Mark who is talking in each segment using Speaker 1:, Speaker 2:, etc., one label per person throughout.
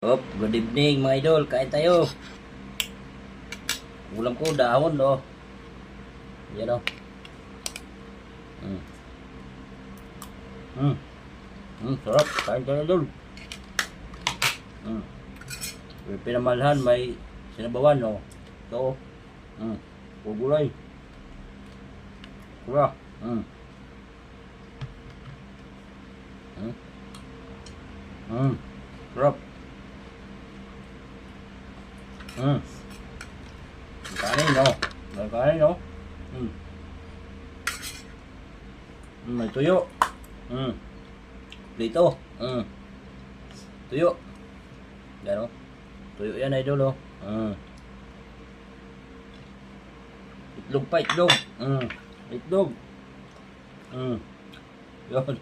Speaker 1: Good evening mga idol, kain tayo. Ulam ko dahon no. Yan o. Sarap, kain tayo idol. May pinamalahan, may sinabawan no. So, gulay. Kura. Sarap. Kanin no. May kanin no. May tuyo. Dito. Tuyo. Yan o. Tuyo yan idol o. Itlog pa, itlog. Itlog. Yun.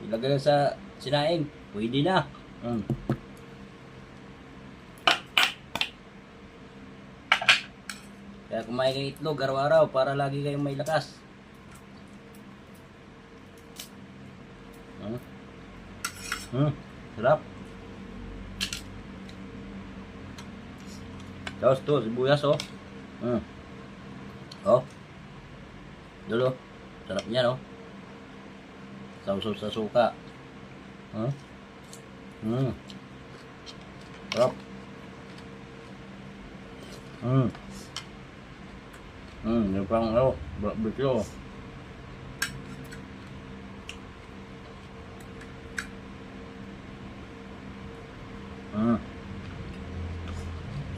Speaker 1: Ilagay na sa sinaing. Pwede na. Kaya kumain kayo itlog araw-araw para lagi kayong may lakas. Sarap. Tapos to, sibuyas oh. Oh. Dulo. Sarap niya no. Sausaw sa suka. Sarap. Yung pang ano, barbecue.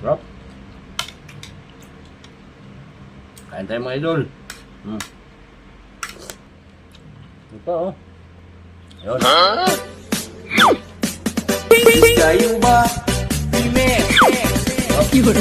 Speaker 1: Sarap. Kain tayo mga idol. Ito oh. Yun.
Speaker 2: Kayo ba? Pime!
Speaker 3: Yun.